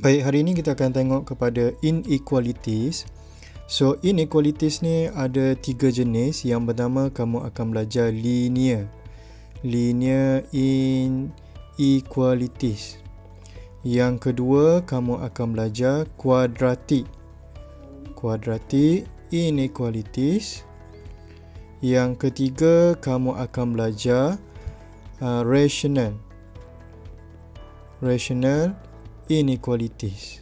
Baik, hari ini kita akan tengok kepada inequalities. So, inequalities ni ada 3 jenis. Yang pertama, kamu akan belajar linear inequalities. Yang kedua, kamu akan belajar quadratic inequalities. Yang ketiga, kamu akan belajar rational inequalities.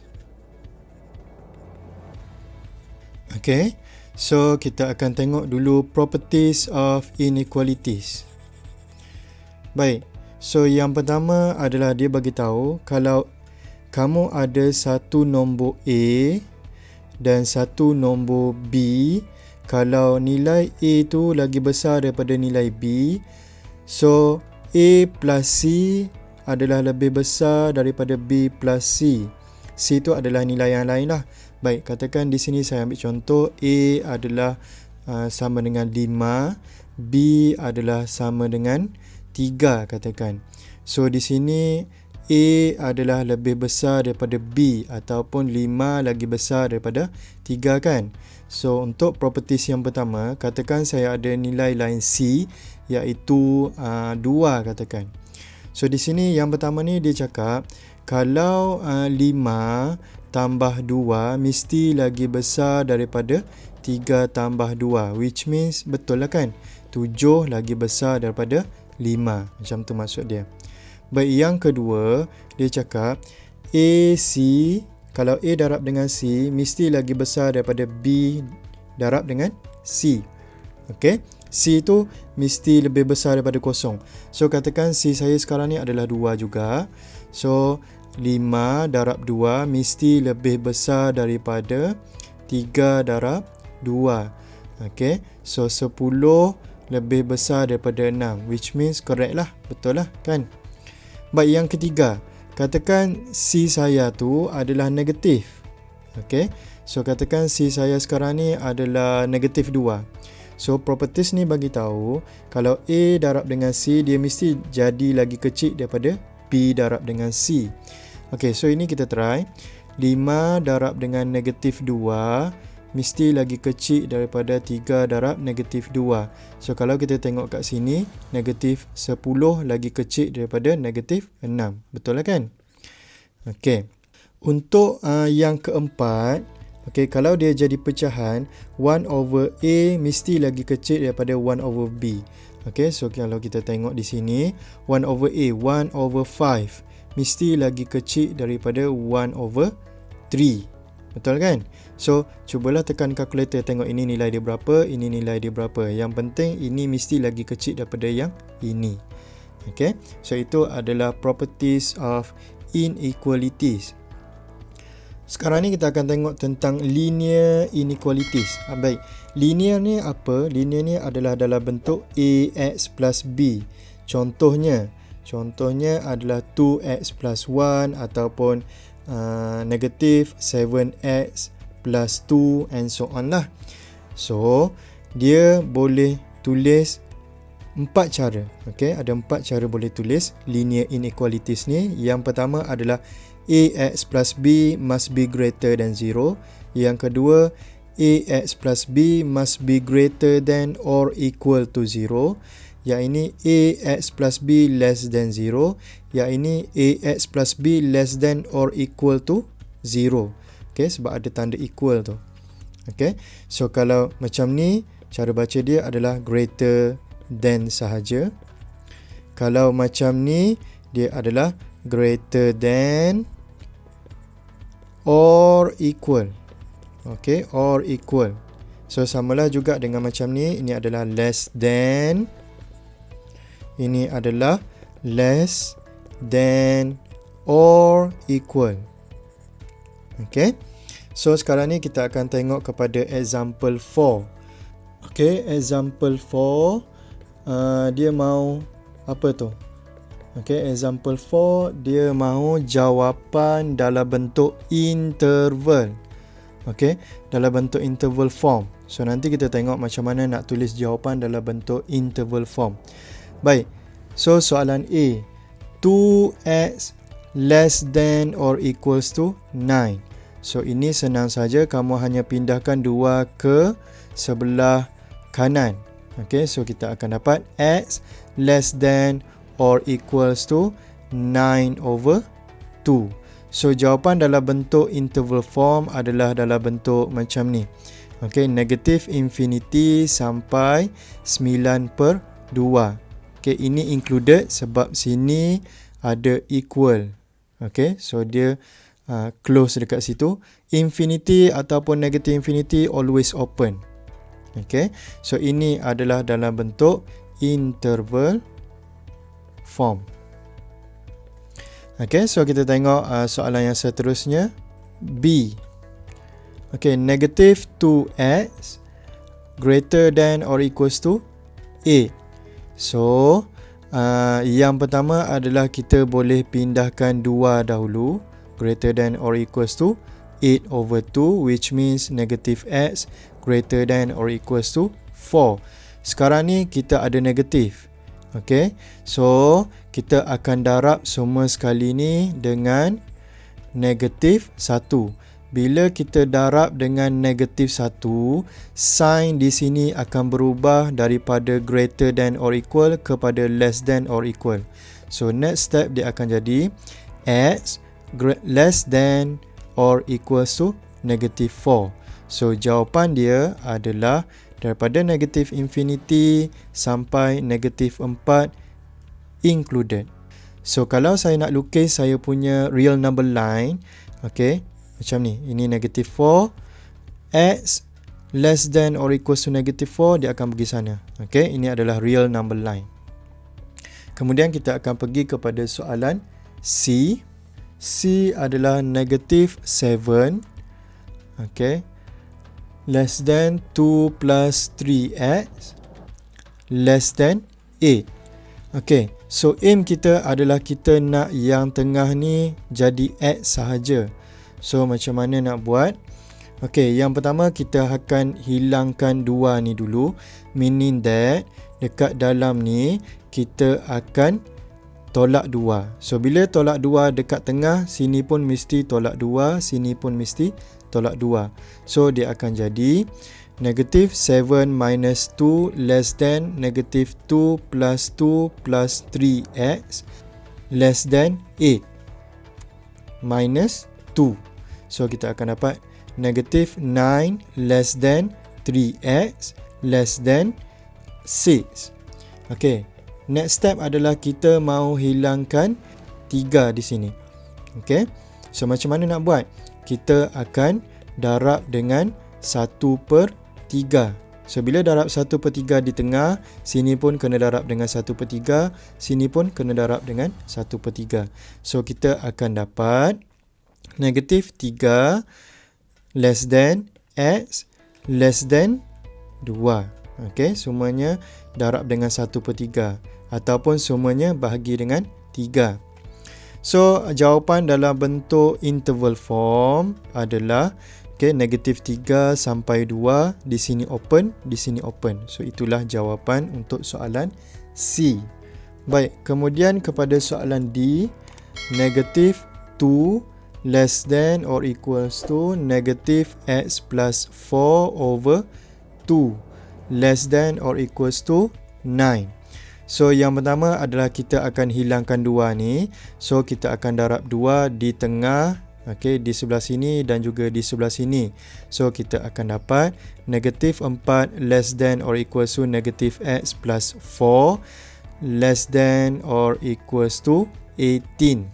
Okay, so kita akan tengok dulu properties of inequalities. Baik, so yang pertama adalah dia bagi tahu kalau kamu ada satu nombor A dan satu nombor B, kalau nilai A tu lagi besar daripada nilai B, so A plus C adalah lebih besar daripada B plus C. C tu adalah nilai yang lain lah. Baik, katakan di sini saya ambil contoh A adalah sama dengan 5, B adalah sama dengan 3 katakan. So di sini A adalah lebih besar daripada B ataupun 5 lagi besar daripada 3 kan. So untuk properties yang pertama, katakan saya ada nilai lain C iaitu 2 katakan. So di sini yang pertama ni dia cakap kalau 5 tambah 2 mesti lagi besar daripada 3 tambah 2, which means betul lah kan, 7 lagi besar daripada 5. Macam tu maksud dia. Baik, yang kedua dia cakap AC, kalau A darab dengan C mesti lagi besar daripada B darab dengan C. Okey, C tu mesti lebih besar daripada kosong. So katakan C saya sekarang ni adalah 2 juga. So 5 darab 2 mesti lebih besar daripada 3 darab 2. Okey, so 10 lebih besar daripada 6, which means correct lah, betul lah kan. Baik, yang ketiga, katakan C saya tu adalah negatif. Okey, so katakan C saya sekarang ni adalah negatif 2. So properties ni bagi tahu kalau A darab dengan C dia mesti jadi lagi kecil daripada B darab dengan C. Okey, so ini kita try. 5 darab dengan negatif 2 mesti lagi kecil daripada 3 darab negatif 2. So kalau kita tengok kat sini, negatif 10 lagi kecil daripada negatif 6. Betul lah kan? Okey, untuk yang keempat, okey, kalau dia jadi pecahan, 1 over A mesti lagi kecil daripada 1 over B. Okey, so kalau kita tengok di sini, 1 over A, 1 over 5 mesti lagi kecil daripada 1 over 3. Betul kan? So, cubalah tekan kalkulator, tengok ini nilai dia berapa, ini nilai dia berapa. Yang penting ini mesti lagi kecil daripada yang ini. Okey, so itu adalah properties of inequalities. Sekarang ni kita akan tengok tentang linear inequalities. Baik, linear ni apa? Linear ni adalah dalam bentuk AX plus B. Contohnya adalah 2x plus 1 ataupun negatif 7x plus 2 and so on lah. So, dia boleh tulis 4 cara. Okay, ada 4 cara boleh tulis linear inequalities ni. Yang pertama adalah AX plus B must be greater than 0. Yang kedua, AX plus B must be greater than or equal to 0. Yang ini AX plus B less than 0. Yang ini AX plus B less than or equal to 0. Okay, sebab ada tanda equal tu. Okay, so kalau macam ni, cara baca dia adalah greater than sahaja. Kalau macam ni, dia adalah greater than or equal. Okay, or equal. So samalah juga dengan macam ni, ini adalah less than, ini adalah less than or equal. Okay, so sekarang ni kita akan tengok kepada example 4. Okay, example 4 dia mau apa tu? Okay, example 4 dia mau jawapan dalam bentuk interval. Okay, dalam bentuk interval form. So nanti kita tengok macam mana nak tulis jawapan dalam bentuk interval form. Baik, so soalan A, 2x less than or equals to 9. So ini senang saja, kamu hanya pindahkan 2 ke sebelah kanan. Okay, so kita akan dapat x less than or equals to 9/2. So jawapan dalam bentuk interval form adalah dalam bentuk macam ni. Okay, negative infinity sampai 9/2. Okay, ini included sebab sini ada equal. Okay, so dia close dekat situ. Infinity ataupun negative infinity always open. Okay, so ini adalah dalam bentuk interval form. Okay, so kita tengok soalan yang seterusnya. B. Okay, negative 2x greater than or equals to 8. So, yang pertama adalah kita boleh pindahkan 2 dahulu. Greater than or equals to 8/2, which means negative x greater than or equals to 4. Sekarang ni kita ada negatif. Okay, so kita akan darab semua sekali ni dengan negatif 1. Bila kita darab dengan negatif 1, sign di sini akan berubah daripada greater than or equal kepada less than or equal. So next step dia akan jadi x less than or equals to negative 4. So jawapan dia adalah daripada negative infinity sampai negative 4 included. So kalau saya nak lukis saya punya real number line, okay, macam ni. Ini negative 4, x less than or equals to negative 4, dia akan pergi sana. Okay, ini adalah real number line. Kemudian kita akan pergi kepada soalan C. C adalah negative 7, okay, less than 2 plus 3x less than 8. Okay, so aim kita adalah kita nak yang tengah ni jadi x sahaja. So macam mana nak buat? Okay, yang pertama kita akan hilangkan 2 ni dulu, meaning that dekat dalam ni kita akan tolak 2. So bila tolak 2 dekat tengah, sini pun mesti tolak 2, sini pun mesti tolak 2. So dia akan jadi negative 7 minus 2 less than negative 2 plus 2 plus 3x less than 8 minus 2. So kita akan dapat negative 9 less than 3x less than 6. Okay, next step adalah kita mahu hilangkan 3 di sini. Okay, so macam mana nak buat? Kita akan darab dengan 1/3. So bila darab 1/3 di tengah, sini pun kena darab dengan 1/3, sini pun kena darab dengan 1/3. So kita akan dapat negative 3 less than x less than 2. Okay, semuanya darab dengan 1/3 ataupun semuanya bahagi dengan 3. So jawapan dalam bentuk interval form adalah okay, negative 3 sampai 2, di sini open, di sini open. So itulah jawapan untuk soalan C. Baik, kemudian kepada soalan D, negative 2 less than or equals to negative x plus 4/2 less than or equals to 9. So yang pertama adalah kita akan hilangkan 2 ni. So kita akan darab 2 di tengah, okay, di sebelah sini dan juga di sebelah sini. So kita akan dapat negative 4 less than or equals to negative x plus 4 less than or equals to 18.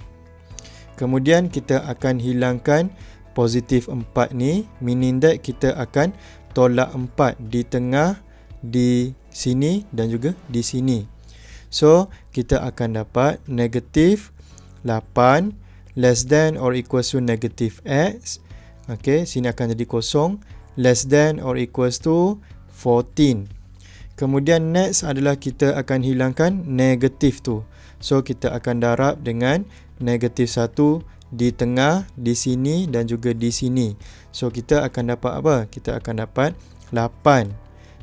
Kemudian kita akan hilangkan positif 4 ni, meaning that kita akan tolak 4 di tengah, di sini dan juga di sini. So kita akan dapat negatif 8 less than or equals to negative x. Okay, sini akan jadi kosong, less than or equals to 14. Kemudian next adalah kita akan hilangkan negatif tu. So kita akan darab dengan negatif 1 di tengah, di sini dan juga di sini. So kita akan dapat apa? Kita akan dapat 8.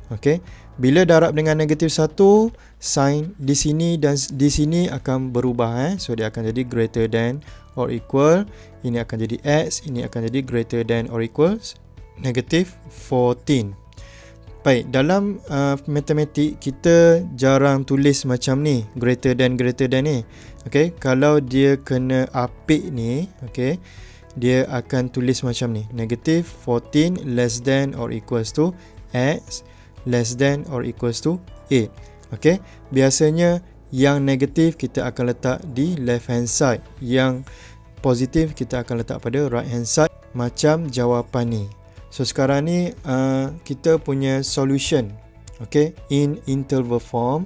Okay, Bila darab dengan negatif 1, sign di sini dan di sini akan berubah. So dia akan jadi greater than or equal. Ini akan jadi X, ini akan jadi greater than or equals negative 14. Baik, dalam matematik kita jarang tulis macam ni, greater than ni. Okay, kalau dia kena apik ni, okay, dia akan tulis macam ni, negative 14 less than or equals to X less than or equals to 8. Okay, biasanya yang negatif kita akan letak di left hand side, yang positif kita akan letak pada right hand side macam jawapan ni. So sekarang ni kita punya solution, okay, in interval form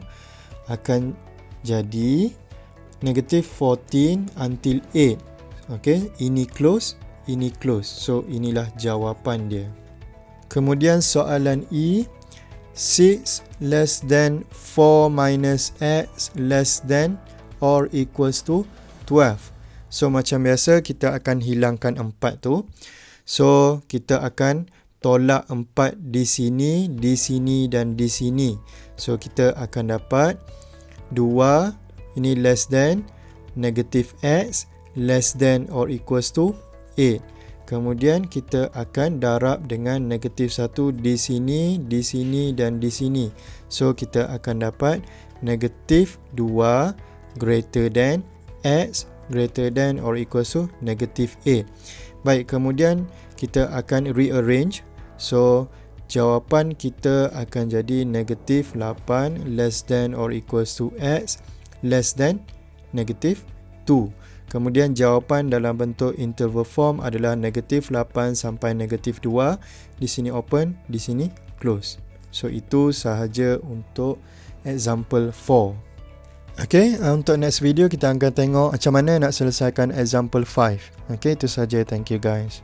akan jadi negative 14 until 8. Okay, ini close, ini close. So inilah jawapan dia. Kemudian soalan E, 6 less than 4 minus X less than or equals to 12. So macam biasa kita akan hilangkan 4 tu. So kita akan tolak 4 di sini dan di sini. So kita akan dapat 2, ini less than, negative X less than or equals to 8. Kemudian kita akan darab dengan negatif 1 di sini dan di sini. So kita akan dapat negatif 2 greater than X greater than or equals to negatif 8. Baik, kemudian kita akan rearrange. So jawapan kita akan jadi negatif 8 less than or equals to X less than negatif 2. Kemudian jawapan dalam bentuk interval form adalah negatif 8 sampai negatif 2. Di sini open, di sini close. So itu sahaja untuk example 4. Okay, untuk next video kita akan tengok macam mana nak selesaikan example 5. Okay, itu sahaja. Thank you guys.